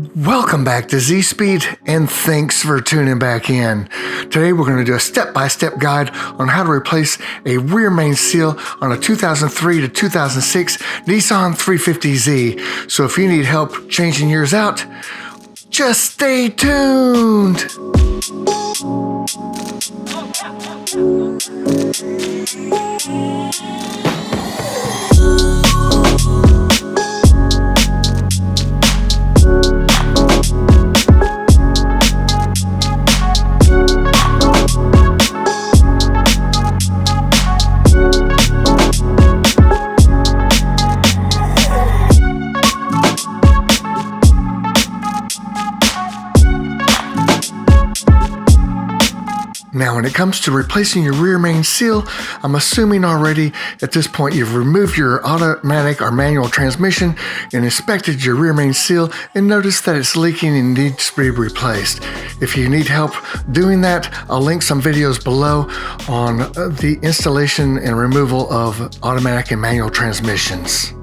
Welcome back to Z-Speed, and thanks for tuning back in. Today we're going to do a step-by-step guide on how to replace a rear main seal on a 2003 to 2006 Nissan 350z. So if you need help changing yours out, just stay tuned. Now, when it comes to replacing your rear main seal, I'm assuming already at this point you've removed your automatic or manual transmission and inspected your rear main seal and noticed that it's leaking and needs to be replaced. If you need help doing that, I'll link some videos below on the installation and removal of automatic and manual transmissions.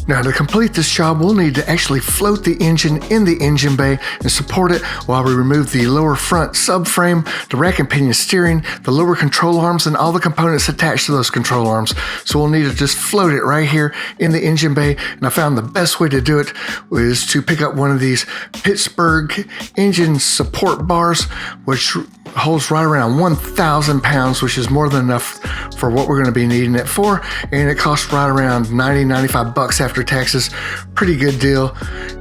Now, to complete this job, we'll need to actually float the engine in the engine bay and support it while we remove the lower front subframe, the rack and pinion steering, the lower control arms, and all the components attached to those control arms. So we'll need to just float it right here in the engine bay. And I found the best way to do it is to pick up one of these Pittsburgh engine support bars, which holds right around 1,000 pounds, which is more than enough for what we're going to be needing it for. And it costs right around $95 after taxes. Pretty good deal.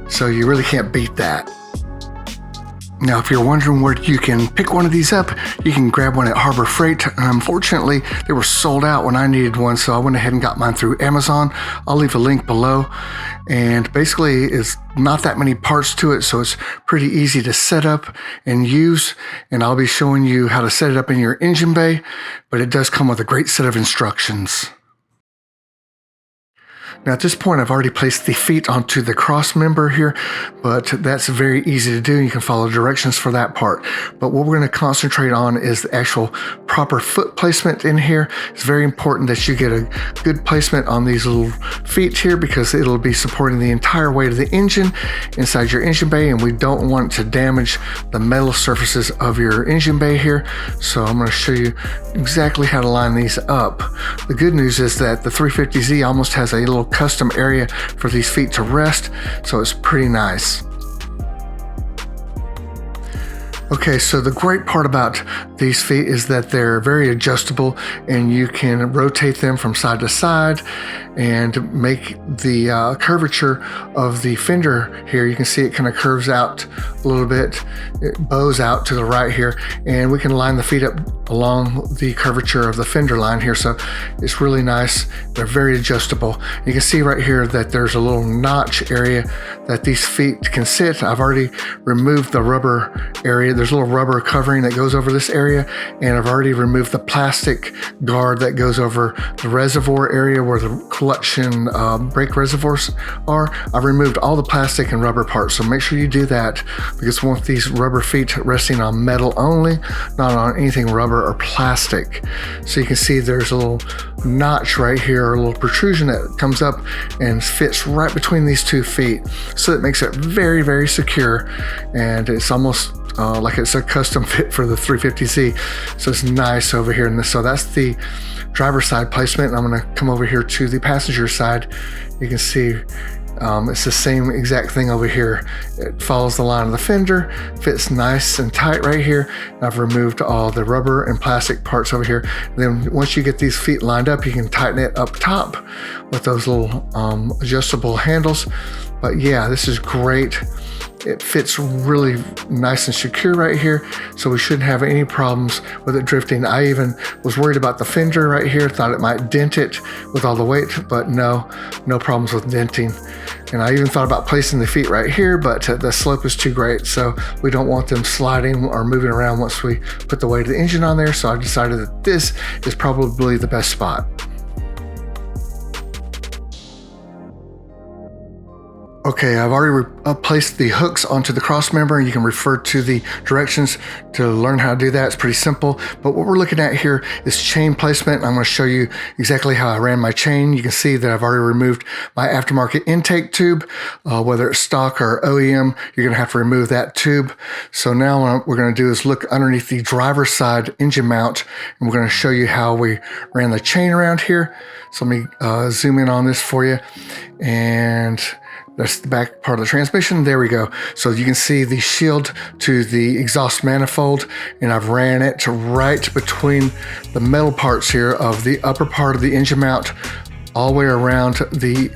So you really can't beat that. Now, if you're wondering where you can pick one of these up, you can grab one at Harbor Freight. Unfortunately, they were sold out when I needed one, so I went ahead and got mine through Amazon. I'll leave a link below. And basically, it's not that many parts to it, so it's pretty easy to set up and use. And I'll be showing you how to set it up in your engine bay, but it does come with a great set of instructions. Now, at this point, I've already placed the feet onto the Crossmember here, but that's very easy to do. You can follow directions for that part. But what we're going to concentrate on is the actual proper foot placement in here. It's very important that you get a good placement on these little feet here because it'll be supporting the entire weight of the engine inside your engine bay, and we don't want to damage the metal surfaces of your engine bay here. So I'm going to show you exactly how to line these up. The good news is that the 350z almost has a little custom area for these feet to rest, so it's pretty nice. Okay, so the great part about these feet is that they're very adjustable and you can rotate them from side to side and make the curvature of the fender here. You can see it kind of curves out a little bit. It bows out to the right here, and we can line the feet up along the curvature of the fender line here. So it's really nice. They're very adjustable. You can see right here that there's a little notch area that these feet can sit. I've already removed the rubber area. There's a little rubber covering that goes over this area, and I've already removed the plastic guard that goes over the reservoir area where the collection brake reservoirs are. I've removed all the plastic and rubber parts, so make sure you do that because we want these rubber feet resting on metal only, not on anything rubber or plastic. So you can see there's a little notch right here, a little protrusion that comes up and fits right between these two feet. So it makes it very, very secure, and it's almost like it's a custom fit for the 350z. So it's nice over here. And so that's the driver's side placement. And I'm going to come over here to the passenger side. You can see it's the same exact thing over here. It follows the line of the fender, fits nice and tight right here. And I've removed all the rubber and plastic parts over here. And then once you get these feet lined up, you can tighten it up top with those little adjustable handles. But yeah, this is great. It fits really nice and secure right here, so we shouldn't have any problems with it drifting. I even was worried about the fender right here, thought it might dent it with all the weight, but no problems with denting. And I even thought about placing the feet right here, but the slope is too great, so we don't want them sliding or moving around once we put the weight of the engine on there. So I decided that this is probably the best spot. Okay, I've already placed the hooks onto the Crossmember, and you can refer to the directions to learn how to do that. It's pretty simple. But what we're looking at here is chain placement. I'm going to show you exactly how I ran my chain. You can see that I've already removed my aftermarket intake tube. Whether it's stock or OEM, you're going to have to remove that tube. So now what we're going to do is look underneath the driver's side engine mount, and we're going to show you how we ran the chain around here. So let me zoom in on this for you. And that's the back part of the transmission. There we go. So you can see the shield to the exhaust manifold, and I've ran it to right between the metal parts here of the upper part of the engine mount, all the way around the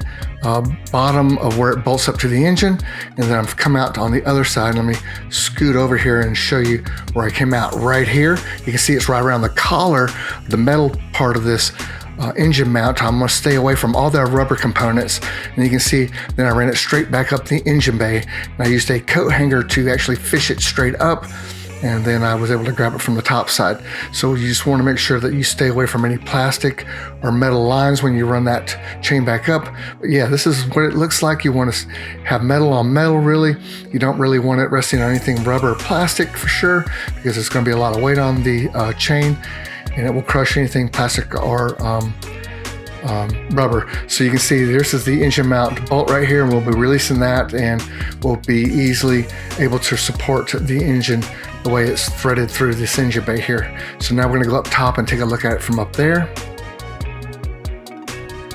bottom of where it bolts up to the engine. And then I've come out on the other side. Let me scoot over here and show you where I came out right here. You can see it's right around the collar, the metal part of this engine mount. I'm going to stay away from all the rubber components, and you can see then I ran it straight back up the engine bay, and I used a coat hanger to actually fish it straight up, and then I was able to grab it from the top side. So you just want to make sure that you stay away from any plastic or metal lines when you run that chain back up. But yeah, this is what it looks like. You want to have metal on metal, really. You don't really want it resting on anything rubber or plastic for sure, because it's going to be a lot of weight on the chain, and it will crush anything plastic or rubber. So you can see this is the engine mount bolt right here, and we'll be releasing that, and we'll be easily able to support the engine the way it's threaded through this engine bay here. So now we're going to go up top and take a look at it from up there.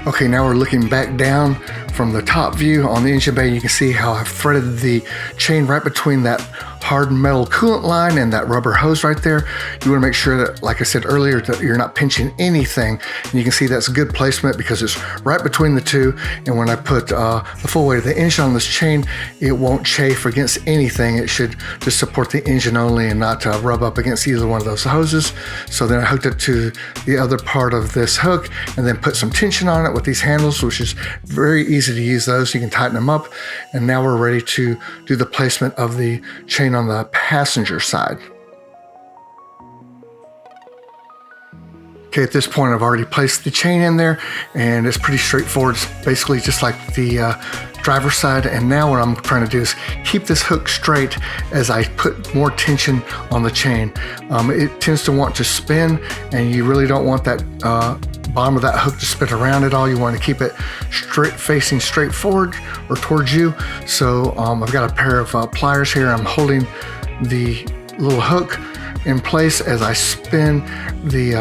Okay, now we're looking back down from the top view on the engine bay. You can see how I've threaded the chain right between that hard metal coolant line and that rubber hose right there. You want to make sure that, like I said earlier, that you're not pinching anything. And you can see that's good placement because it's right between the two. And when I put the full weight of the engine on this chain, it won't chafe against anything. It should just support the engine only and not rub up against either one of those hoses. So then I hooked it to the other part of this hook and then put some tension on it with these handles, which is very easy to use those. You can tighten them up. And now we're ready to do the placement of the chain on the passenger side. Okay, at this point I've already placed the chain in there, and it's pretty straightforward. It's basically just like the driver's side. And now what I'm trying to do is keep this hook straight as I put more tension on the chain. It tends to want to spin, and you really don't want that bottom of that hook to spin around at all. You want to keep it straight, facing straight forward or towards you. So I've got a pair of pliers here. I'm holding the little hook in place as I spin the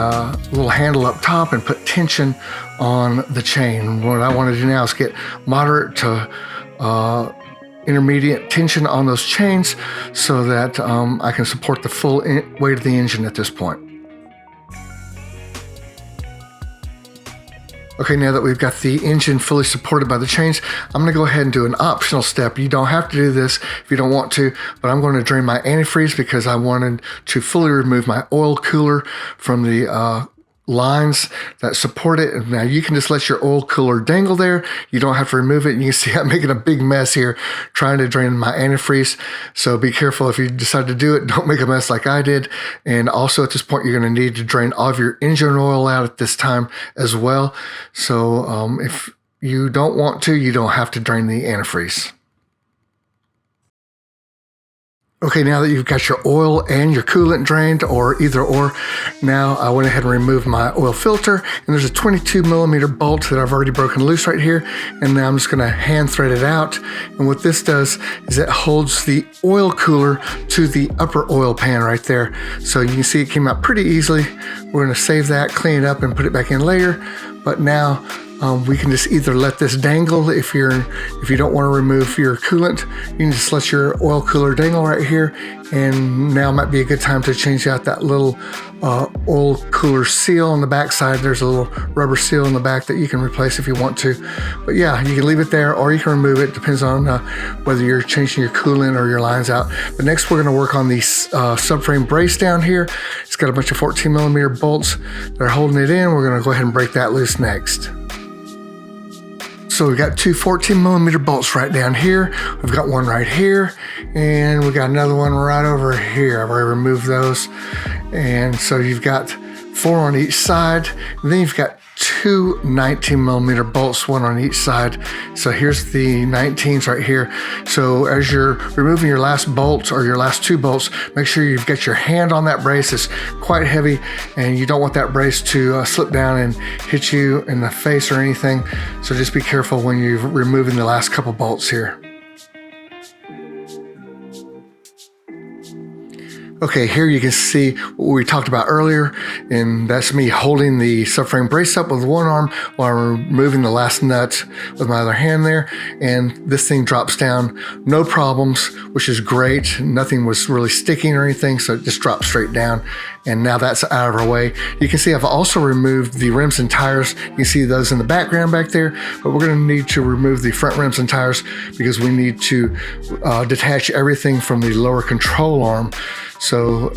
little handle up top and put tension on the chain. What I want to do now is get moderate to intermediate tension on those chains so that I can support the full weight of the engine at this point. Okay, now that we've got the engine fully supported by the chains, I'm going to go ahead and do an optional step. You don't have to do this if you don't want to, but I'm going to drain my antifreeze because I wanted to fully remove my oil cooler from the lines that support it. Now you can just let your oil cooler dangle there. You don't have to remove it. You can see I'm making a big mess here trying to drain my antifreeze. So be careful if you decide to do it. Don't make a mess like I did. And also at this point, you're going to need to drain all of your engine oil out at this time as well. So if you don't want to, you don't have to drain the antifreeze. Okay, now that you've got your oil and your coolant drained, or either or, now I went ahead and removed my oil filter, and there's a 22mm bolt that I've already broken loose right here, and now I'm just gonna hand thread it out. And what this does is it holds the oil cooler to the upper oil pan right there. So you can see it came out pretty easily. We're gonna save that, clean it up, and put it back in later. But now we can just either let this dangle if you don't want to remove your coolant. You can just let your oil cooler dangle right here, and now might be a good time to change out that little oil cooler seal on the back side. There's a little rubber seal in the back that you can replace if you want to. But yeah, you can leave it there or you can remove it. Depends on whether you're changing your coolant or your lines out. But next we're going to work on the subframe brace down here. It's got a bunch of 14mm bolts that are holding it in. We're going to go ahead and break that loose next. So we've got two 14mm bolts right down here. We've got one right here, and we've got another one right over here. I've already removed those. And so you've got 4 on each side. And then you've got two 19mm bolts, one on each side. So here's the 19s right here. So as you're removing your last bolt or your last two bolts, make sure you've got your hand on that brace. It's quite heavy and you don't want that brace to slip down and hit you in the face or anything. So just be careful when you're removing the last couple bolts here. Okay, here you can see what we talked about earlier, and that's me holding the subframe brace up with one arm while I'm removing the last nut with my other hand there, and this thing drops down, no problems, which is great. Nothing was really sticking or anything, so it just dropped straight down, and now that's out of our way. You can see I've also removed the rims and tires. You can see those in the background back there, but we're going to need to remove the front rims and tires because we need to detach everything from the lower control arm. So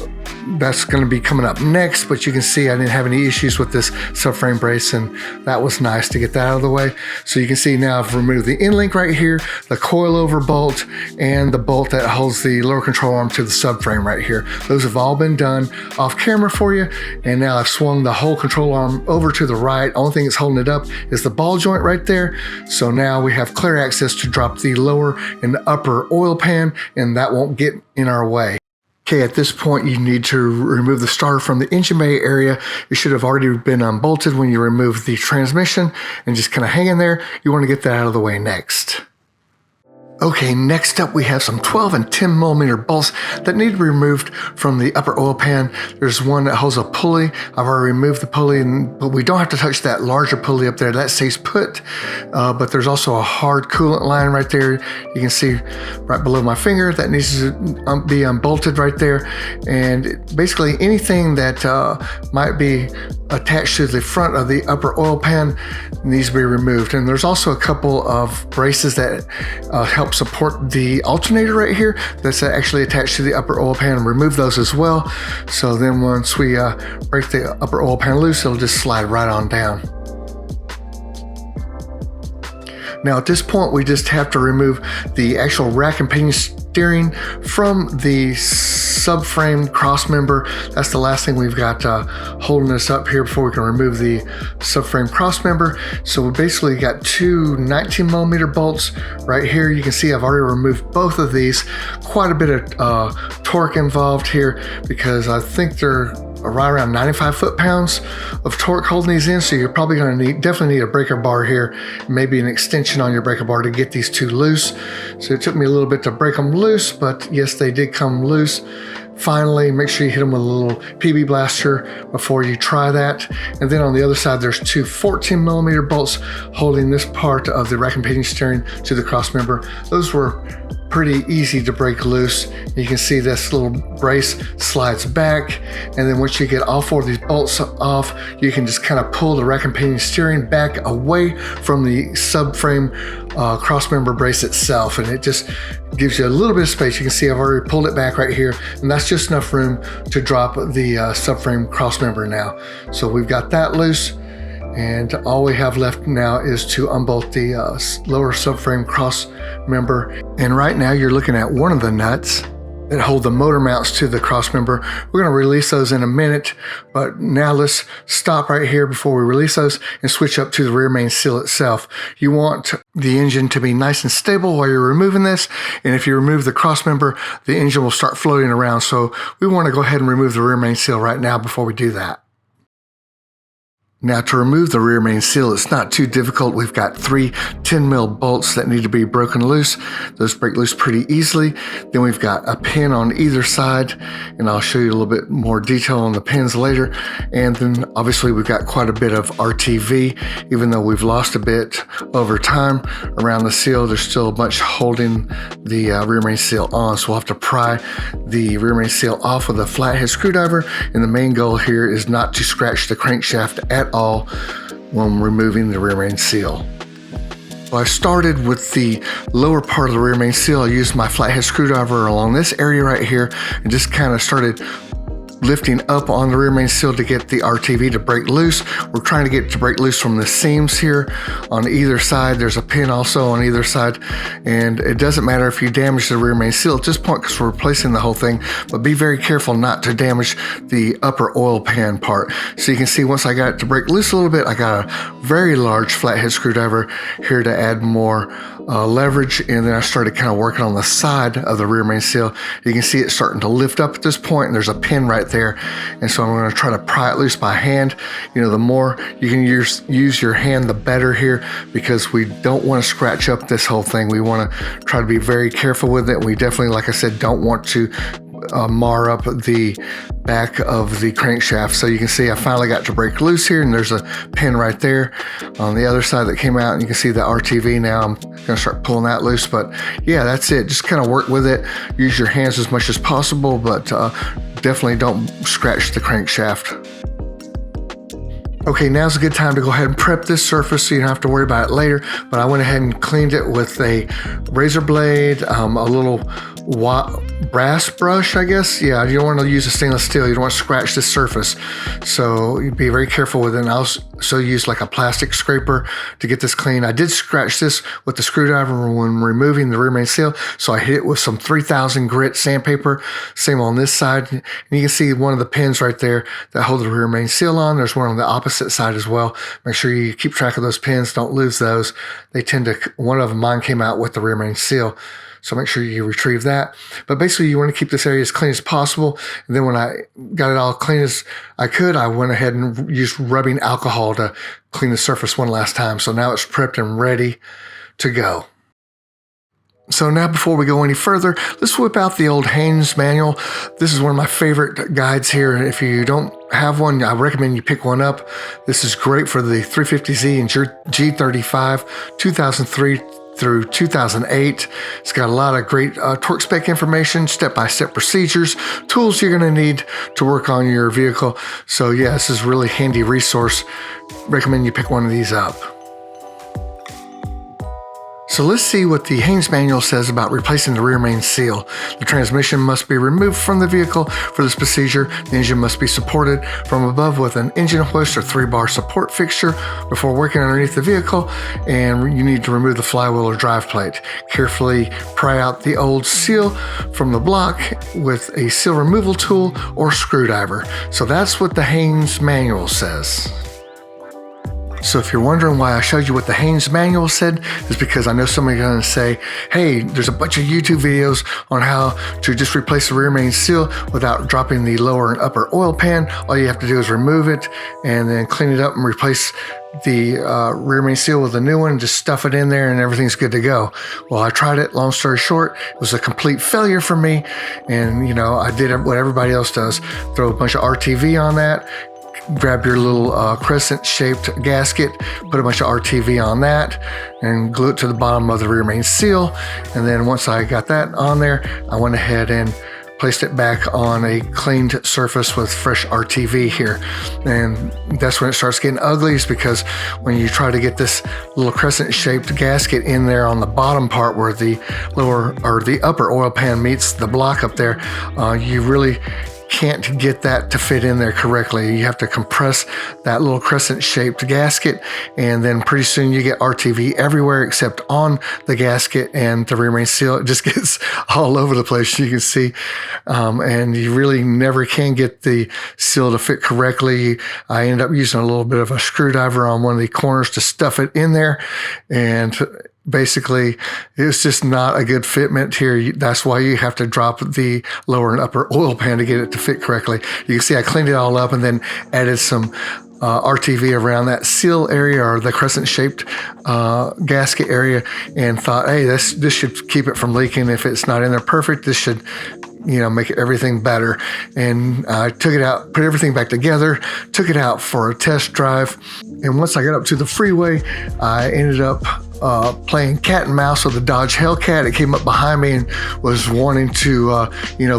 that's going to be coming up next, but you can see I didn't have any issues with this subframe brace, and that was nice to get that out of the way. So you can see now I've removed the end link right here, the coilover bolt, and the bolt that holds the lower control arm to the subframe right here. Those have all been done off camera for you, and now I've swung the whole control arm over to the right. Only thing that's holding it up is the ball joint right there. So now we have clear access to drop the lower and upper oil pan, and that won't get in our way. Okay, at this point, you need to remove the starter from the engine bay area. It should have already been unbolted when you remove the transmission and just kind of hang in there. You want to get that out of the way next. Okay, next up we have some 12 and 10mm bolts that need to be removed from the upper oil pan. There's one that holds a pulley. I've already removed the pulley, but we don't have to touch that larger pulley up there. That stays put, but there's also a hard coolant line right there. You can see right below my finger that needs to be unbolted right there. And basically anything that might be attached to the front of the upper oil pan needs to be removed. And there's also a couple of braces that help support the alternator right here that's actually attached to the upper oil pan, and remove those as well. So then once we break the upper oil pan loose, it'll just slide right on down. Now at this point, we just have to remove the actual rack and pinion steering from the subframe crossmember. That's the last thing we've got holding us up here before we can remove the subframe crossmember. So we basically got two 19mm bolts right here. You can see I've already removed both of these. Quite a bit of torque involved here because I think they're right around 95 foot-pounds of torque holding these in, so you're probably going to definitely need a breaker bar here, maybe an extension on your breaker bar to get these two loose. So it took me a little bit to break them loose, but yes, they did come loose. Finally, make sure you hit them with a little PB blaster before you try that. And then on the other side, there's two 14mm bolts holding this part of the rack and pinion steering to the crossmember. Those were pretty easy to break loose. You can see this little brace slides back, and then once you get all four of these bolts off, you can just kind of pull the rack and pinion steering back away from the subframe crossmember brace itself, and it just gives you a little bit of space. You can see I've already pulled it back right here, and that's just enough room to drop the subframe crossmember now. So we've got that loose, and all we have left now is to unbolt the lower subframe cross member. And right now you're looking at one of the nuts that hold the motor mounts to the cross member. We're going to release those in a minute, but now let's stop right here before we release those and switch up to the rear main seal itself. You want the engine to be nice and stable while you're removing this, and if you remove the cross member, the engine will start floating around. So we want to go ahead and remove the rear main seal right now before we do that. Now to remove the rear main seal, it's not too difficult. We've got three 10mm bolts that need to be broken loose. Those break loose pretty easily. Then we've got a pin on either side, and I'll show you a little bit more detail on the pins later. And then obviously we've got quite a bit of RTV. Even though we've lost a bit over time around the seal, there's still a bunch holding the rear main seal on. So we'll have to pry the rear main seal off with a flathead screwdriver. And the main goal here is not to scratch the crankshaft at all when removing the rear main seal. So I started with the lower part of the rear main seal. I used my flathead screwdriver along this area right here and just kind of started lifting up on the rear main seal to get the RTV to break loose. We're trying to get it to break loose from the seams here on either side. There's a pin also on either side, and it doesn't matter if you damage the rear main seal at this point because we're replacing the whole thing, but be very careful not to damage the upper oil pan part. So you can see once I got it to break loose a little bit, I got a very large flathead screwdriver here to add more leverage, and then I started kind of working on the side of the rear main seal. You can see it starting to lift up at this point, and there's a pin right there, and so I'm going to try to pry it loose by hand. You know, the more you can use your hand, the better here, because we don't want to scratch up this whole thing. We want to try to be very careful with it. We definitely, like I said, don't want to mar up the back of the crankshaft. So you can see I finally got to break loose here, and there's a pin right there on the other side that came out, and you can see the RTV now. I'm gonna start pulling that loose, but yeah, that's it. Just kind of work with it. Use your hands as much as possible, but definitely don't scratch the crankshaft. Okay, now's a good time to go ahead and prep this surface so you don't have to worry about it later, but I went ahead and cleaned it with a razor blade, a little brass brush, I guess. Yeah, you don't want to use a stainless steel. You don't want to scratch this surface. So you be very careful with it. And I also use like a plastic scraper to get this clean. I did scratch this with the screwdriver when removing the rear main seal. So I hit it with some 3000 grit sandpaper. Same on this side. And you can see one of the pins right there that hold the rear main seal on. There's one on the opposite side as well. Make sure you keep track of those pins. Don't lose those. They tend to, one of mine came out with the rear main seal. So make sure you retrieve that. But basically you want to keep this area as clean as possible. And then when I got it all clean as I could, I went ahead and used rubbing alcohol to clean the surface one last time. So now it's prepped and ready to go. So now before we go any further, let's whip out the old Haynes Manual. This is one of my favorite guides here. If you don't have one, I recommend you pick one up. This is great for the 350z and G35, 2003 through 2008. It's got a lot of great torque spec information, step-by-step procedures, tools you're going to need to work on your vehicle. So yeah, this is a really handy resource. Recommend you pick one of these up. So let's see what the Haynes Manual says about replacing the rear main seal. The transmission must be removed from the vehicle for this procedure. The engine must be supported from above with an engine hoist or 3-bar support fixture before working underneath the vehicle, and you need to remove the flywheel or drive plate. Carefully pry out the old seal from the block with a seal removal tool or screwdriver. So that's what the Haynes Manual says. So if you're wondering why I showed you what the Haynes Manual said, is because I know somebody's going to say, hey, there's a bunch of YouTube videos on how to just replace the rear main seal without dropping the lower and upper oil pan. All you have to do is remove it and then clean it up and replace the rear main seal with a new one, just stuff it in there and everything's good to go. Well, I tried it. Long story short, it was a complete failure for me. And, you know, I did what everybody else does. Throw a bunch of RTV on that, grab your little crescent-shaped gasket, put a bunch of RTV on that, and glue it to the bottom of the rear main seal. And then once I got that on there, I went ahead and placed it back on a cleaned surface with fresh RTV here. And that's when it starts getting ugly, is because when you try to get this little crescent-shaped gasket in there on the bottom part where the lower or the upper oil pan meets the block up there, you really can't get that to fit in there correctly. You have to compress that little crescent-shaped gasket, and then pretty soon you get RTV everywhere except on the gasket and the rear main seal. It just gets all over the place, you can see, and you really never can get the seal to fit correctly. I ended up using a little bit of a screwdriver on one of the corners to stuff it in there, and basically it's just not a good fitment here. That's why you have to drop the lower and upper oil pan to get it to fit correctly. You can see I cleaned it all up and then added some RTV around that seal area or the crescent-shaped gasket area, and thought, hey, this should keep it from leaking. If it's not in there perfect, this should, you know, make everything better. And I took it out, put everything back together, took it out for a test drive. And once I got up to the freeway, I ended up playing cat and mouse with a Dodge Hellcat. It came up behind me and was wanting to,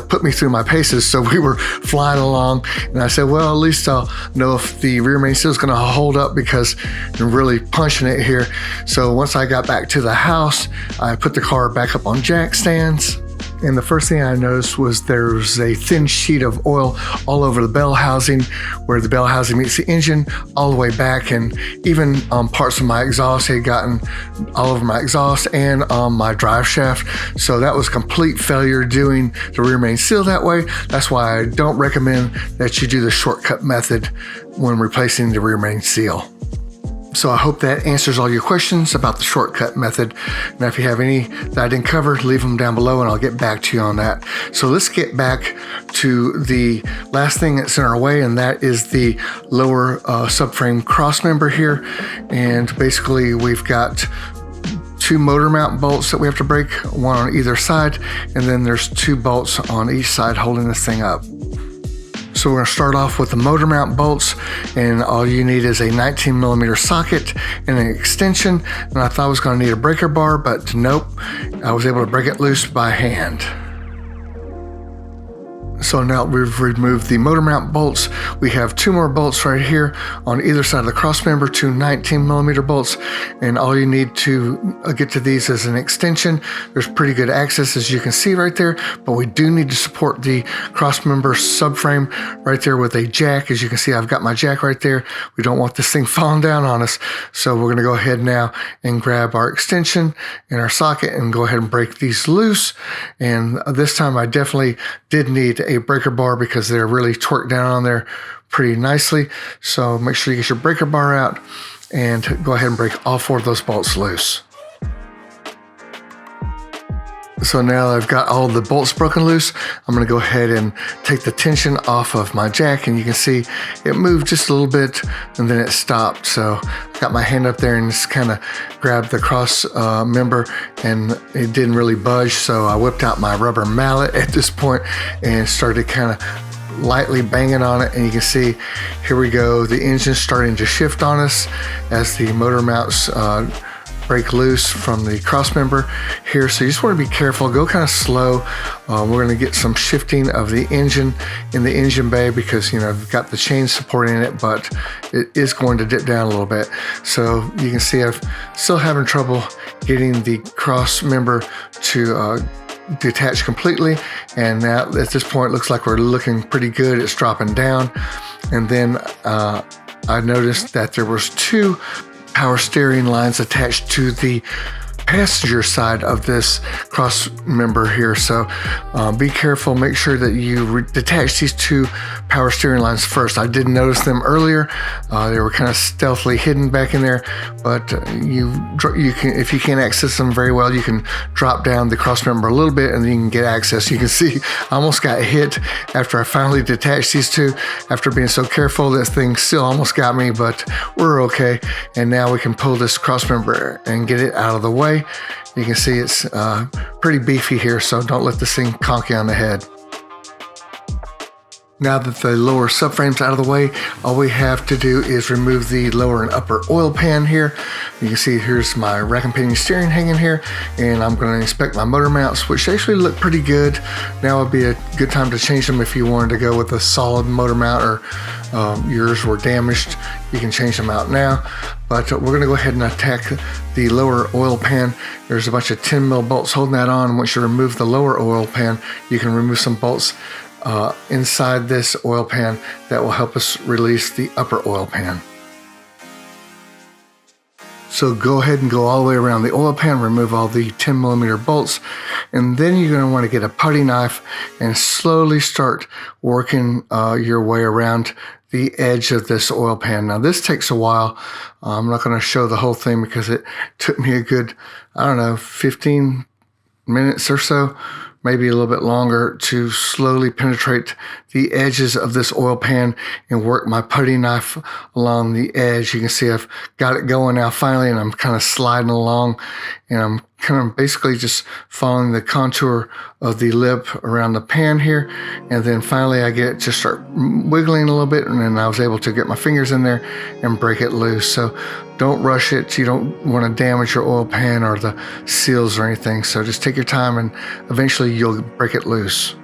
put me through my paces. So we were flying along, and I said, well, at least I'll know if the rear main seal is going to hold up, because I'm really punching it here. So once I got back to the house, I put the car back up on jack stands, And the first thing I noticed was there's a thin sheet of oil all over the bell housing, where the bell housing meets the engine, all the way back, and even on parts of my exhaust. It had gotten all over my exhaust and on my drive shaft. So that was a complete failure doing the rear main seal that way. That's why I don't recommend that you do the shortcut method when replacing the rear main seal. So I hope that answers all your questions about the shortcut method. Now, if you have any that I didn't cover, leave them down below and I'll get back to you on that. So let's get back to the last thing that's in our way, and that is the lower subframe crossmember here. And basically we've got 2 motor mount bolts that we have to break, one on either side, and then there's 2 bolts on each side holding this thing up. So we're going to start off with the motor mount bolts, and all you need is a 19mm socket and an extension. And I thought I was going to need a breaker bar, but nope, I was able to break it loose by hand. So now we've removed the motor mount bolts. We have 2 more bolts right here on either side of the crossmember, 2 19mm bolts, and all you need to get to these is an extension. There's pretty good access, as you can see right there, but we do need to support the crossmember subframe right there with a jack. As you can see, I've got my jack right there. We don't want this thing falling down on us, so we're going to go ahead now and grab our extension and our socket and go ahead and break these loose. And this time I definitely did need a breaker bar because they're really torqued down on there pretty nicely. So make sure you get your breaker bar out and go ahead and break all 4 of those bolts loose. So now that I've got all the bolts broken loose, I'm going to go ahead and take the tension off of my jack, and you can see it moved just a little bit and then it stopped. So I got my hand up there and just kind of grabbed the cross member, and it didn't really budge. So I whipped out my rubber mallet at this point and started kind of lightly banging on it, and you can see here we go, the engine's starting to shift on us as the motor mounts break loose from the crossmember here. So you just want to be careful, go kind of slow. We're going to get some shifting of the engine in the engine bay because, you know, I've got the chain supporting it, but it is going to dip down a little bit. So you can see I'm still having trouble getting the crossmember to detach completely, and now at this point it looks like we're looking pretty good. It's dropping down, and then I noticed that there was 2 power steering lines attached to the passenger side of this cross member here. So be careful, make sure that you detach these 2 power steering lines first. I did notice them earlier. They were kind of stealthily hidden back in there, but you can, if you can't access them very well, you can drop down the cross member a little bit and then you can get access. You can see I almost got hit after I finally detached these 2. After being so careful, this thing still almost got me, but we're okay. And now we can pull this cross member and get it out of the way. You can see it's pretty beefy here, so don't let this thing conk you on the head. Now that the lower subframe's out of the way, all we have to do is remove the lower and upper oil pan here. You can see here's my rack and pinion steering hanging here, and I'm going to inspect my motor mounts, which actually look pretty good. Now would be a good time to change them if you wanted to go with a solid motor mount, or yours were damaged. You can change them out now, but we're going to go ahead and attack the lower oil pan. There's a bunch of 10mm bolts holding that on. Once you remove the lower oil pan, you can remove some bolts inside this oil pan that will help us release the upper oil pan. So go ahead and go all the way around the oil pan, remove all the 10mm bolts, and then you're going to want to get a putty knife and slowly start working your way around the edge of this oil pan. Now this takes a while. I'm not going to show the whole thing because it took me a good, 15 minutes or so, maybe a little bit longer, to slowly penetrate the edges of this oil pan and work my putty knife along the edge. You can see I've got it going now finally, and I'm kind of sliding along, and I'm kind of basically just following the contour of the lip around the pan here. And then finally I get it to start wiggling a little bit, and then I was able to get my fingers in there and break it loose. So don't rush it. You don't want to damage your oil pan or the seals or anything. So just take your time and eventually you'll break it loose.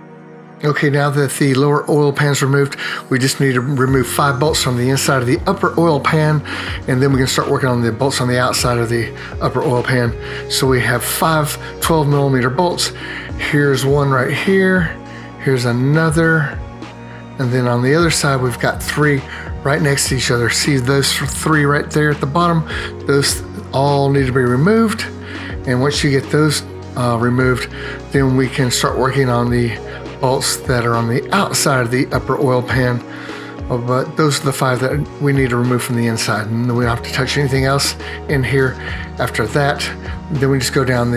Okay, now that the lower oil pan is removed, we just need to remove 5 bolts from the inside of the upper oil pan, and then we can start working on the bolts on the outside of the upper oil pan. So we have 5 12mm bolts. Here's one right here, here's another, and then on the other side we've got 3 right next to each other. See those 3 right there at the bottom? Those all need to be removed, and once you get those removed, then we can start working on the bolts that are on the outside of the upper oil pan. But those are the 5 that we need to remove from the inside, and then we don't have to touch anything else in here after that. Then we just go down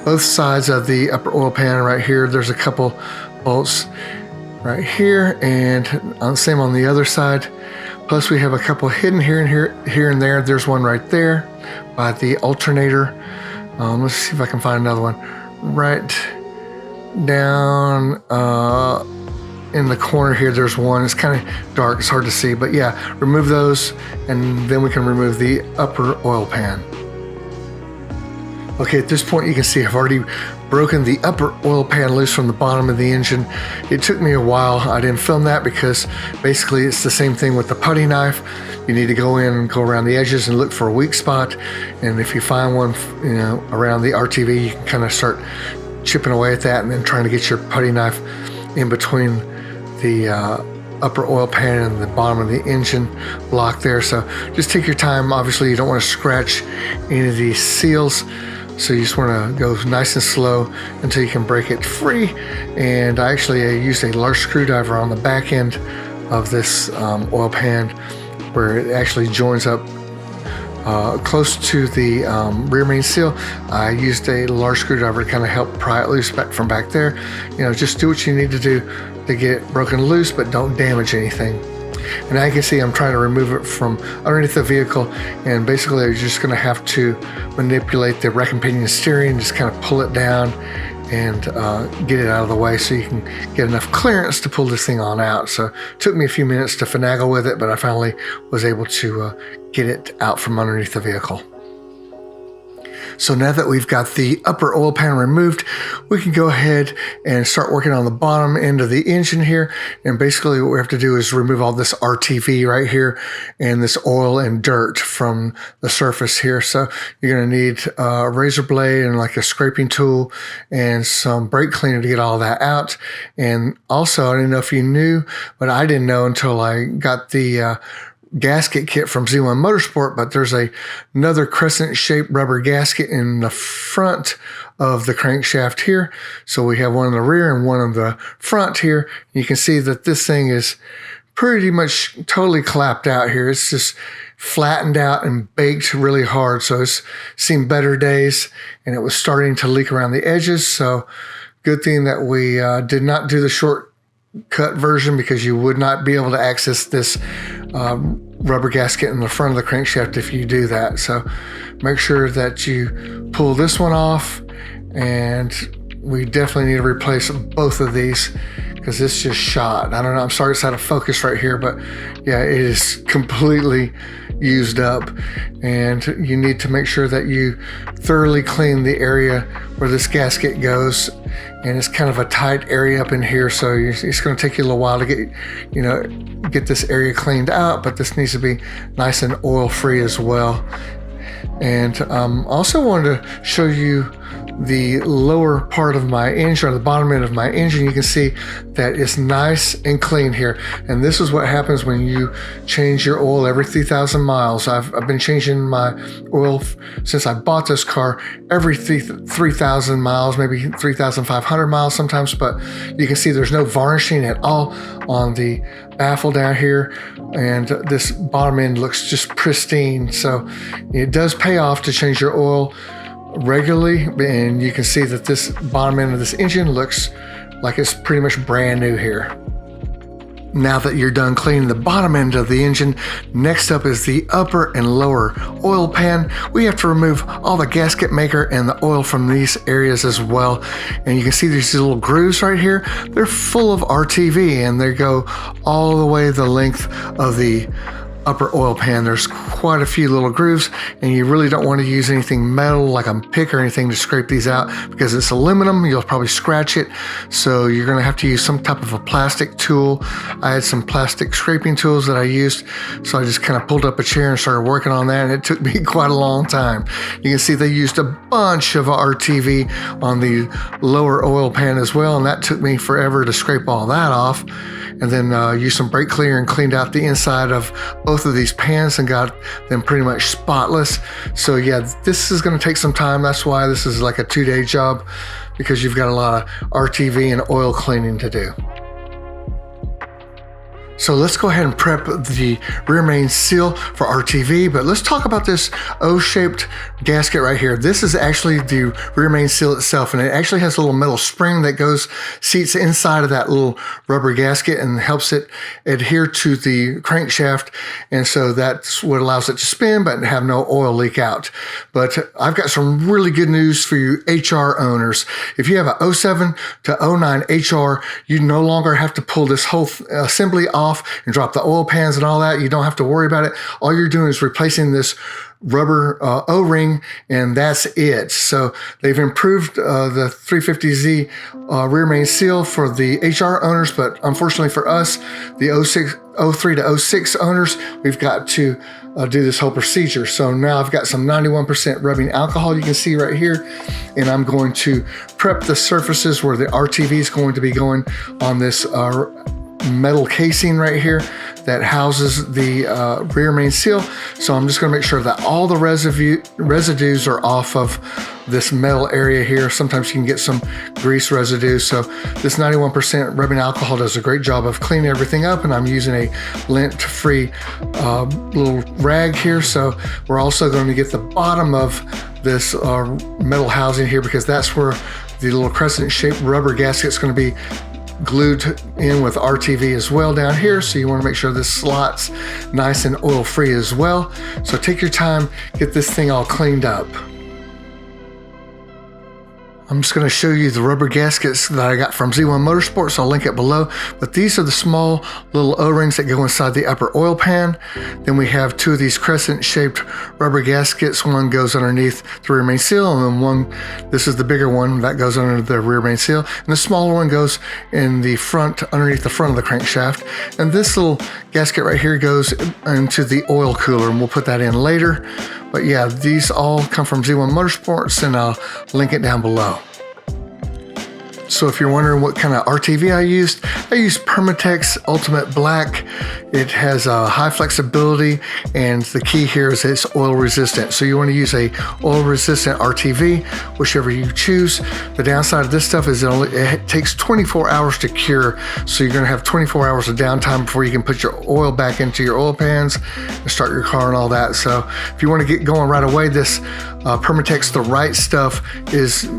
both sides of the upper oil pan. Right here there's a couple bolts right here, and same on the other side. Plus we have a couple hidden here and there. There's one right there by the alternator. Let's see if I can find another one right down in the corner here. There's one. It's kind of dark, it's hard to see, but yeah, remove those, and then we can remove the upper oil pan. Okay, at this point you can see I've already broken the upper oil pan loose from the bottom of the engine. It took me a while. I didn't film that because basically it's the same thing with the putty knife. You need to go in and go around the edges and look for a weak spot, and if you find one, around the RTV, you can kind of start chipping away at that and then trying to get your putty knife in between the upper oil pan and the bottom of the engine block there. So just take your time. Obviously you don't want to scratch any of these seals, so you just want to go nice and slow until you can break it free. And I actually used a large screwdriver on the back end of this oil pan where it actually joins up close to the rear main seal. I used a large screwdriver to kind of help pry it loose from back there. Just do what you need to do to get it broken loose, but don't damage anything. And now you can see I'm trying to remove it from underneath the vehicle, and basically you're just going to have to manipulate the rack and pinion steering and just kind of pull it down and get it out of the way so you can get enough clearance to pull this thing on out. So it took me a few minutes to finagle with it, but I finally was able to get it out from underneath the vehicle. So now that we've got the upper oil pan removed, we can go ahead and start working on the bottom end of the engine here. And basically what we have to do is remove all this RTV right here and this oil and dirt from the surface here. So you're going to need a razor blade and like a scraping tool and some brake cleaner to get all that out. And also, I don't know if you knew, but I didn't know until I got the gasket kit from Z1 Motorsport, but there's another crescent shaped rubber gasket in the front of the crankshaft here. So we have one in the rear and one in the front here. You can see that this thing is pretty much totally clapped out here. It's just flattened out and baked really hard. So it's seen better days, and it was starting to leak around the edges. So good thing that we did not do the shortcut version, because you would not be able to access this rubber gasket in the front of the crankshaft if you do that. So make sure that you pull this one off, and we definitely need to replace both of these because it's just shot. I don't know, I'm sorry it's out of focus right here, but yeah, it is completely used up. And you need to make sure that you thoroughly clean the area where this gasket goes. And it's kind of a tight area up in here, so it's going to take you a little while to get this area cleaned out, but this needs to be nice and oil free as well. And also wanted to show you the lower part of my engine, or the bottom end of my engine. You can see that it's nice and clean here. And this is what happens when you change your oil every 3,000 miles. I've been changing my oil since I bought this car every 3,000 miles, maybe 3,500 miles sometimes, but you can see there's no varnishing at all on the baffle down here, and this bottom end looks just pristine. So it does pay off to change your oil regularly, and you can see that this bottom end of this engine looks like it's pretty much brand new here. Now that you're done cleaning the bottom end of the engine, next up is the upper and lower oil pan. We have to remove all the gasket maker and the oil from these areas as well. And you can see these little grooves right here. They're full of RTV, and they go all the way the length of the upper oil pan. There's quite a few little grooves, and you really don't want to use anything metal like a pick or anything to scrape these out, because it's aluminum. You'll probably scratch it, so you're going to have to use some type of a plastic tool. I had some plastic scraping tools that I used, so I just kind of pulled up a chair and started working on that, and it took me quite a long time. You can see they used a bunch of RTV on the lower oil pan as well, and that took me forever to scrape all that off. And then used some brake cleaner and cleaned out the inside of both of these pans and got them pretty much spotless. So yeah, this is going to take some time. That's why this is like a 2-day job, because you've got a lot of RTV and oil cleaning to do. So let's go ahead and prep the rear main seal for RTV, but let's talk about this O-shaped gasket right here. This is actually the rear main seal itself, and it actually has a little metal spring that seats inside of that little rubber gasket and helps it adhere to the crankshaft, and so that's what allows it to spin but have no oil leak out. But I've got some really good news for you HR owners. If you have a 07 to 09 HR, you no longer have to pull this whole assembly off and drop the oil pans and all that. You don't have to worry about it. All you're doing is replacing this rubber O-ring, and that's it. So they've improved the 350Z rear main seal for the HR owners, but unfortunately for us, the 03 to 06 owners, we've got to do this whole procedure. So now I've got some 91% rubbing alcohol you can see right here, and I'm going to prep the surfaces where the RTV is going to be going on this metal casing right here that houses the rear main seal. So I'm just going to make sure that all the residues are off of this metal area here. Sometimes you can get some grease residue. So this 91% rubbing alcohol does a great job of cleaning everything up, and I'm using a lint-free little rag here. So we're also going to get the bottom of this metal housing here, because that's where the little crescent-shaped rubber gasket is going to be glued in with RTV as well down here. So you want to make sure this slot's nice and oil free as well. So take your time, get this thing all cleaned up. I'm just going to show you the rubber gaskets that I got from Z1 Motorsports. I'll link it below. But these are the small little O-rings that go inside the upper oil pan. Then we have two of these crescent-shaped rubber gaskets. One goes underneath the rear main seal, and then one, this is the bigger one, that goes under the rear main seal. And the smaller one goes in the front, underneath the front of the crankshaft. And this little gasket right here goes into the oil cooler, and we'll put that in later. But yeah, these all come from Z1 Motorsports, and I'll link it down below. So if you're wondering what kind of RTV I used Permatex Ultimate Black. It has a high flexibility, and the key here is it's oil resistant. So you want to use a oil resistant RTV, whichever you choose. The downside of this stuff is it takes 24 hours to cure. So you're going to have 24 hours of downtime before you can put your oil back into your oil pans and start your car and all that. So if you want to get going right away, this Permatex The Right Stuff is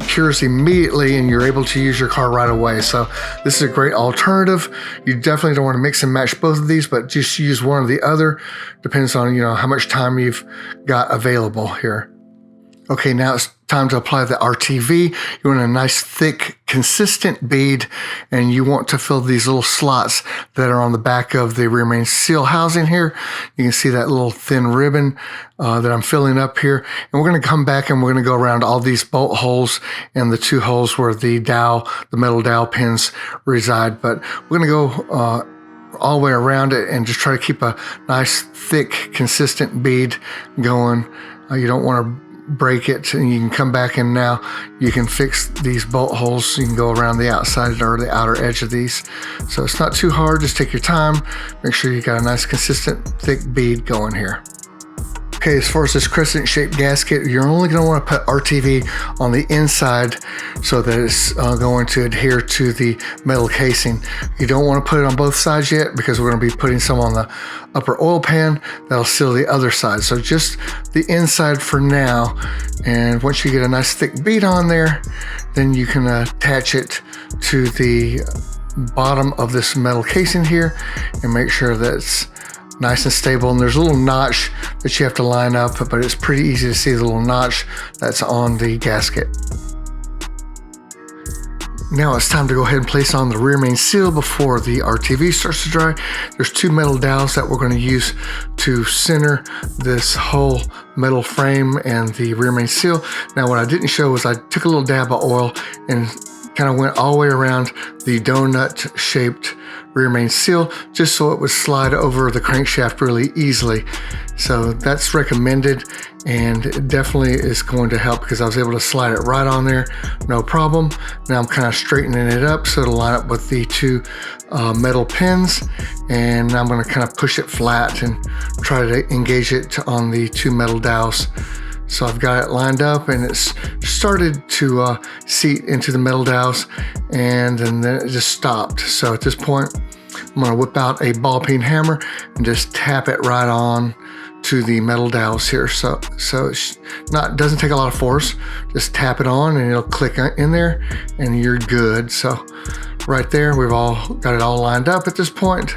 cures immediately, and you're able to use your car right away. So this is a great alternative. You definitely don't want to mix and match both of these, but just use one or the other. Depends on how much time you've got available here. Okay, now it's time to apply the RTV. You want a nice, thick, consistent bead, and you want to fill these little slots that are on the back of the rear main seal housing here. You can see that little thin ribbon that I'm filling up here. And we're going to come back and we're going to go around all these bolt holes and the two holes where the metal dowel pins reside. But we're going to go all the way around it and just try to keep a nice, thick, consistent bead going. You don't want to break it, and you can come back and now you can fix these bolt holes. You can go around the outside or the outer edge of these. So it's not too hard. Just take your time. Make sure you got a nice, consistent, thick bead going here. Okay, as far as this crescent-shaped gasket, you're only going to want to put RTV on the inside so that it's going to adhere to the metal casing. You don't want to put it on both sides yet, because we're going to be putting some on the upper oil pan that'll seal the other side. So just the inside for now, and once you get a nice thick bead on there, then you can attach it to the bottom of this metal casing here and make sure that it's nice and stable. And there's a little notch that you have to line up, but it's pretty easy to see the little notch that's on the gasket. Now it's time to go ahead and place on the rear main seal before the RTV starts to dry. There's 2 metal dowels that we're going to use to center this whole metal frame and the rear main seal. Now what I didn't show was I took a little dab of oil and kind of went all the way around the donut shaped rear main seal just so it would slide over the crankshaft really easily. So that's recommended, and it definitely is going to help because I was able to slide it right on there, no problem. Now I'm kind of straightening it up so it'll line up with the 2 metal pins, and I'm going to kind of push it flat and try to engage it on the 2 metal dowels. So I've got it lined up and it's started to seat into the metal dowels, and then it just stopped. So at this point, I'm going to whip out a ball peen hammer and just tap it right on to the metal dowels here. So it's doesn't take a lot of force. Just tap it on and it'll click in there and you're good. So right there, we've all got it all lined up at this point.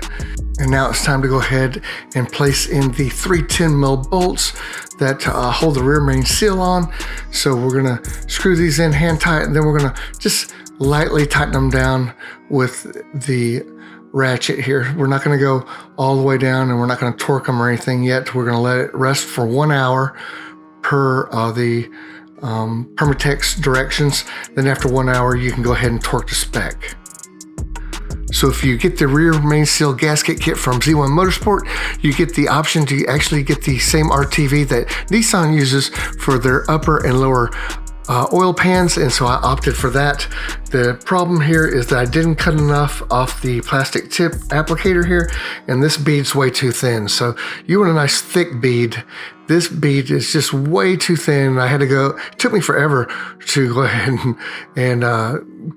And now it's time to go ahead and place in the 3 10mm bolts that hold the rear main seal on. So we're gonna screw these in hand tight, and then we're gonna just lightly tighten them down with the ratchet here. We're not gonna go all the way down, and we're not gonna torque them or anything yet. We're gonna let it rest for 1 hour per the Permatex directions. Then after 1 hour, you can go ahead and torque to spec. So if you get the rear main seal gasket kit from Z1 Motorsport, you get the option to actually get the same RTV that Nissan uses for their upper and lower oil pans, and so I opted for that. The problem here is that I didn't cut enough off the plastic tip applicator here, and this bead's way too thin. So you want a nice thick bead. This bead is just way too thin. I had to go, it took me forever to go ahead and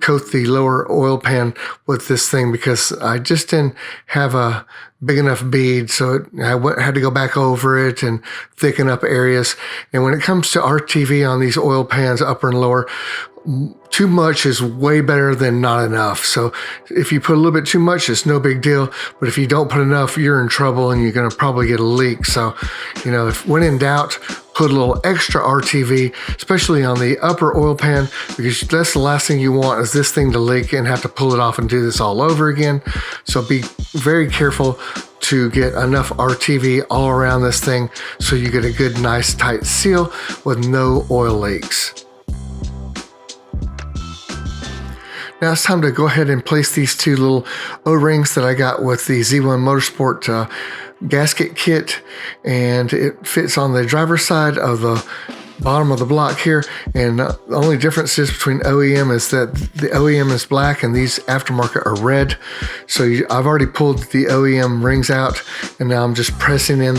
coat the lower oil pan with this thing because I just didn't have a big enough bead. So I had to go back over it and thicken up areas. And when it comes to RTV on these oil pans, upper and lower, too much is way better than not enough. So if you put a little bit too much, it's no big deal. But if you don't put enough, you're in trouble and you're going to probably get a leak. So, you know, if when in doubt, put a little extra RTV, especially on the upper oil pan, because that's the last thing you want is this thing to leak and have to pull it off and do this all over again. So be very careful to get enough RTV all around this thing so you get a good, nice, tight seal with no oil leaks. Now it's time to go ahead and place these 2 little O-rings that I got with the Z1 Motorsport gasket kit, and it fits on the driver's side of the bottom of the block here. And the only difference is between OEM is that the OEM is black and these aftermarket are red. So I've already pulled the OEM rings out, and now I'm just pressing in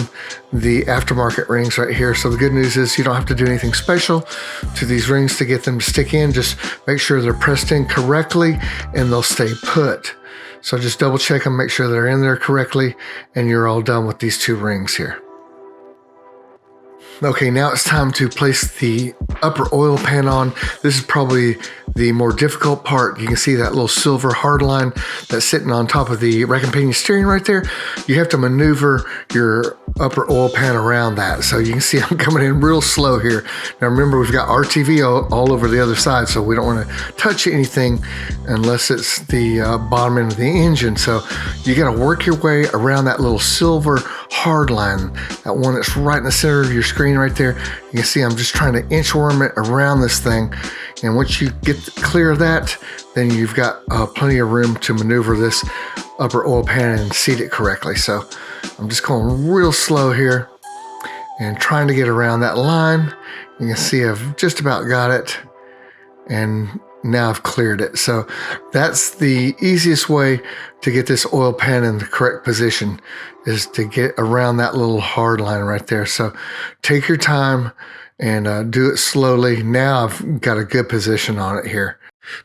the aftermarket rings right here. So the good news is you don't have to do anything special to these rings to get them to stick in. Just make sure they're pressed in correctly and they'll stay put. So just double check them, make sure they're in there correctly, and you're all done with these 2 rings here. Okay, now it's time to place the upper oil pan on. This is probably the more difficult part. You can see that little silver hard line that's sitting on top of the rack and pinion steering right there. You have to maneuver your upper oil pan around that. So you can see I'm coming in real slow here. Now remember, we've got RTV all over the other side, so we don't want to touch anything unless it's the bottom end of the engine. So you got to work your way around that little silver hard line, that one that's right in the center of your screen right there. You can see I'm just trying to inchworm it around this thing, and once you get clear of that, then you've got plenty of room to maneuver this upper oil pan and seat it correctly. So I'm just going real slow here and trying to get around that line. You can see I've just about got it, and now I've cleared it. So that's the easiest way to get this oil pan in the correct position, is to get around that little hard line right there. So take your time and do it slowly. Now I've got a good position on it here.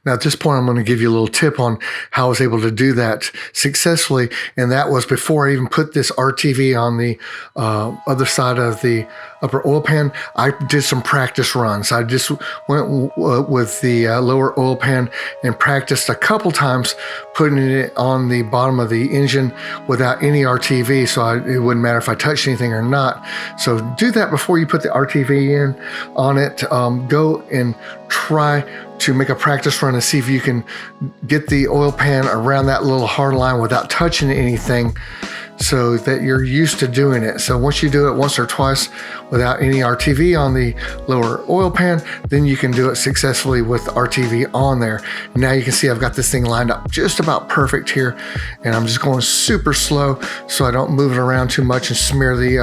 Now at this point, I'm going to give you a little tip on how I was able to do that successfully. And that was before I even put this RTV on the other side of the upper oil pan. I did some practice runs. I just went with the lower oil pan and practiced a couple times putting it on the bottom of the engine without any RTV. So it wouldn't matter if I touched anything or not. So do that before you put the RTV in on it. Go and try to make a practice run and see if you can get the oil pan around that little hard line without touching anything, so that you're used to doing it. So once you do it once or twice without any RTV on the lower oil pan, then you can do it successfully with RTV on there. Now you can see I've got this thing lined up just about perfect here, and I'm just going super slow so I don't move it around too much and smear the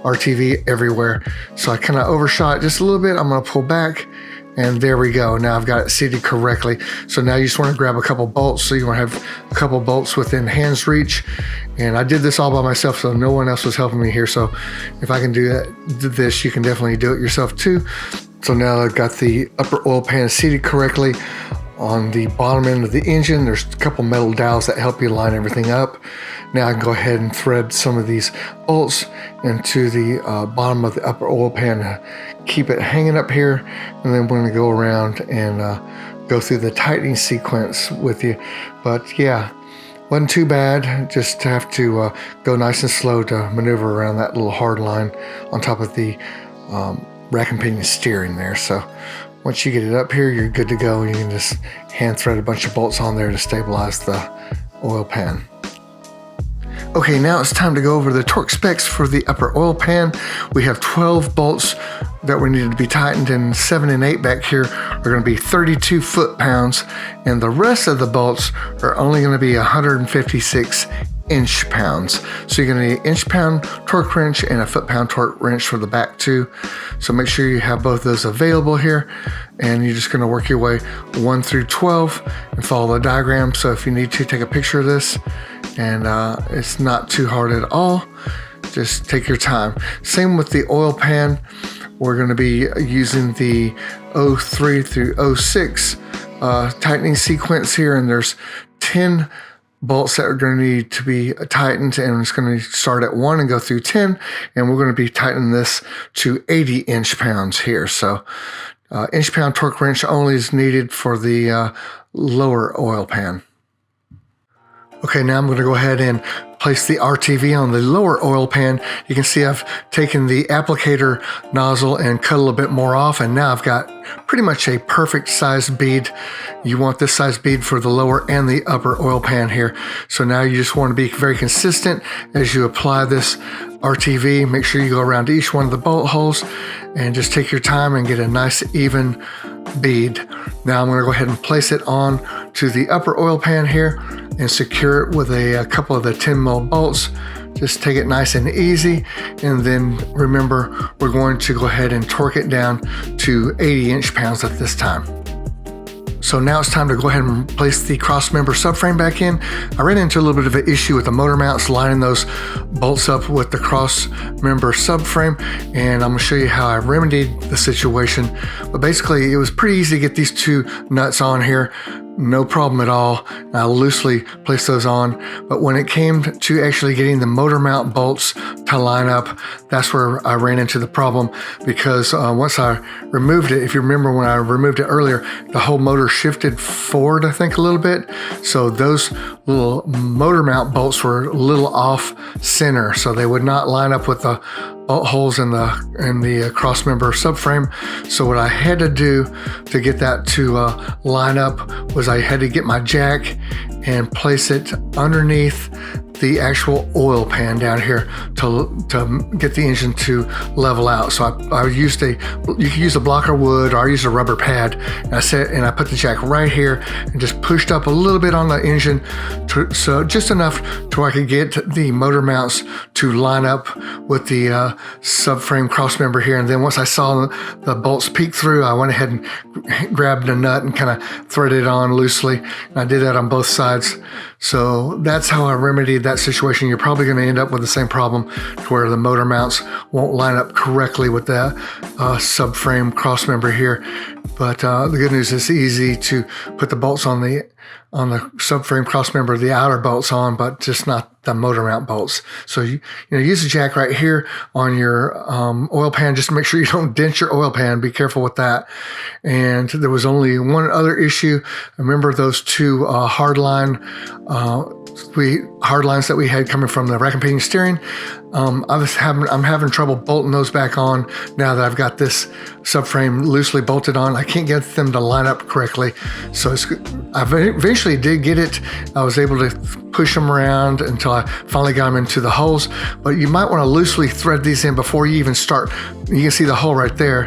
RTV everywhere. So I kind of overshot just a little bit. I'm going to pull back, and there we go. Now I've got it seated correctly. So now you just want to grab a couple bolts. So you want to have a couple bolts within hand's reach. And I did this all by myself, so no one else was helping me here. So if I can do this, you can definitely do it yourself too. So now I've got the upper oil pan seated correctly. On the bottom end of the engine, there's a couple metal dowels that help you line everything up. Now I can go ahead and thread some of these bolts into the bottom of the upper oil pan, keep it hanging up here, and then we're going to go around and go through the tightening sequence with you. But yeah, wasn't too bad. Just have to go nice and slow to maneuver around that little hard line on top of the rack and pinion steering there. So once you get it up here, you're good to go. You can just hand thread a bunch of bolts on there to stabilize the oil pan. Okay, now it's time to go over the torque specs for the upper oil pan. We have 12 bolts that were needed to be tightened, and 7 and 8 back here are going to be 32 foot-pounds, and the rest of the bolts are only going to be 156 inch-pounds. So you're going to need an inch-pound torque wrench and a foot-pound torque wrench for the back too. So make sure you have both those available here, and you're just going to work your way 1 through 12 and follow the diagram. So if you need to, take a picture of this, and it's not too hard at all. Just take your time. Same with the oil pan. We're going to be using the 03 through 06 tightening sequence here, and there's 10 bolts that are going to need to be tightened, and it's going to start at 1 and go through 10, and we're going to be tightening this to 80 inch-pounds here. So inch-pound torque wrench only is needed for the lower oil pan. Okay, now I'm going to go ahead and place the RTV on the lower oil pan. You can see I've taken the applicator nozzle and cut a little bit more off, and now I've got pretty much a perfect size bead. You want this size bead for the lower and the upper oil pan here. So now you just want to be very consistent as you apply this RTV. Make sure you go around each one of the bolt holes and just take your time and get a nice even bead. Now I'm going to go ahead and place it on to the upper oil pan here and secure it with a couple of the 10 mil bolts. Just take it nice and easy, and then remember, we're going to go ahead and torque it down to 80 inch-pounds at this time. So now it's time to go ahead and place the Crossmember subframe back in. I ran into a little bit of an issue with the motor mounts, lining those bolts up with the Crossmember subframe, and I'm going to show you how I remedied the situation. But basically, it was pretty easy to get these two nuts on here. No problem at all. I loosely placed those on, but when it came to actually getting the motor mount bolts to line up, that's where I ran into the problem, because once I removed it, if you remember when I removed it earlier, the whole motor shifted forward, I think, a little bit. So those little motor mount bolts were a little off center, so they would not line up with the bolt holes in the Crossmember subframe. So what I had to do to get that to line up was I had to get my jack and place it underneath the actual oil pan down here to get the engine to level out. So I used you could use a block of wood, or I used a rubber pad, and I put the jack right here and just pushed up a little bit on the engine, so just enough to where I could get the motor mounts to line up with the subframe Crossmember here. And then once I saw the bolts peek through, I went ahead and grabbed a nut and kind of threaded it on loosely. And I did that on both sides. So that's how I remedied that situation. You're probably going to end up with the same problem, to where the motor mounts won't line up correctly with that subframe Crossmember here. But the good news is it's easy to put the bolts on the subframe Crossmember, the outer bolts on, but just not the motor mount bolts. So you use the jack right here on your oil pan. Just make sure you don't dent your oil pan. Be careful with that. And there was only one other issue. Remember those two hardline hard lines that we had coming from the rack and pinion steering. I'm having trouble bolting those back on now that I've got this subframe loosely bolted on. I can't get them to line up correctly. So I eventually did get it. I was able to push them around until I finally got them into the holes. But you might want to loosely thread these in before you even start. You can see the hole right there,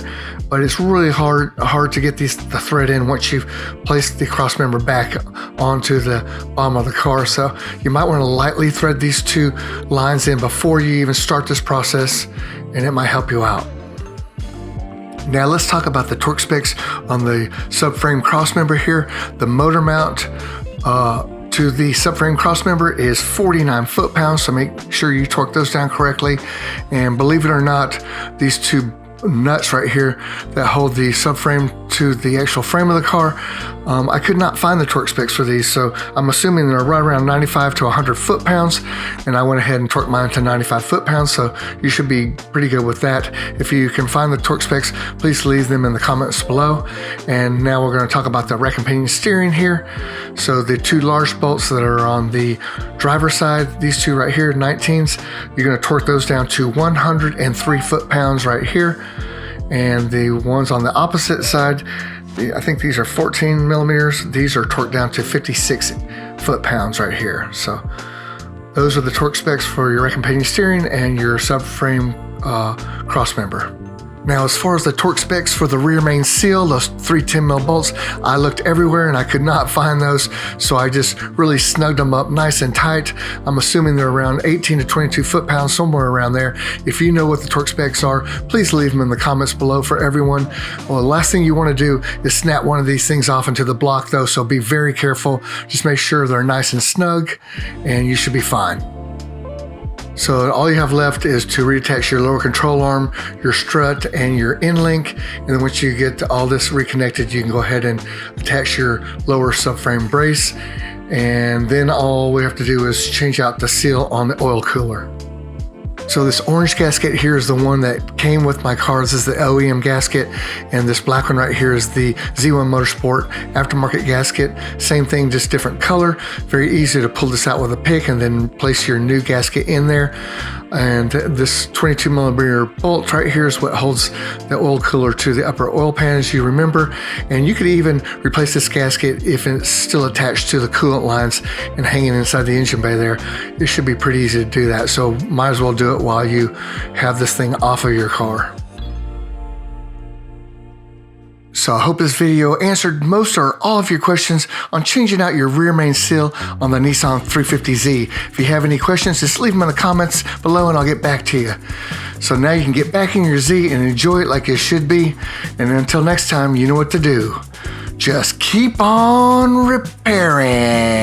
but it's really hard to get the thread in once you've placed the crossmember back onto the bottom of the car. So you might want to lightly thread these two lines in before you even start this process, and it might help you out. Now let's talk about the torque specs on the subframe crossmember here. The motor mount to the subframe crossmember is 49 foot-pounds, so make sure you torque those down correctly. And believe it or not, these two nuts right here that hold the subframe to the actual frame of the car, I could not find the torque specs for these, so I'm assuming they're right around 95 to 100 foot-pounds, and I went ahead and torqued mine to 95 foot-pounds, so you should be pretty good with that. If you can find the torque specs, please leave them in the comments below. And now we're going to talk about the rack and pinion steering here. So the two large bolts that are on the driver's side, these two right here, 19s, you're going to torque those down to 103 foot-pounds right here. And the ones on the opposite side, I think these are 14 millimeters. These are torqued down to 56 foot-pounds right here. So those are the torque specs for your rack and pinion steering and your subframe crossmember. Now, as far as the torque specs for the rear main seal, those 3 10mm bolts, I looked everywhere and I could not find those, so I just really snugged them up nice and tight. I'm assuming they're around 18 to 22 foot-pounds, somewhere around there. If you know what the torque specs are, please leave them in the comments below for everyone. Well, the last thing you want to do is snap one of these things off into the block though, so be very careful. Just make sure they're nice and snug and you should be fine. So all you have left is to reattach your lower control arm, your strut, and your end link. And then once you get all this reconnected, you can go ahead and attach your lower subframe brace. And then all we have to do is change out the seal on the oil cooler. So this orange gasket here is the one that came with my car. This is the OEM gasket, and this black one right here is the Z1 Motorsport aftermarket gasket. Same thing, just different color. Very easy to pull this out with a pick and then place your new gasket in there. And this 22 millimeter bolt right here is what holds the oil cooler to the upper oil pan, as you remember. And you could even replace this gasket if it's still attached to the coolant lines and hanging inside the engine bay there. It should be pretty easy to do that, so might as well do it while you have this thing off of your car. So I hope this video answered most or all of your questions on changing out your rear main seal on the Nissan 350Z. If you have any questions, just leave them in the comments below and I'll get back to you. So now you can get back in your Z and enjoy it like it should be. And until next time, you know what to do. Just keep on repairing.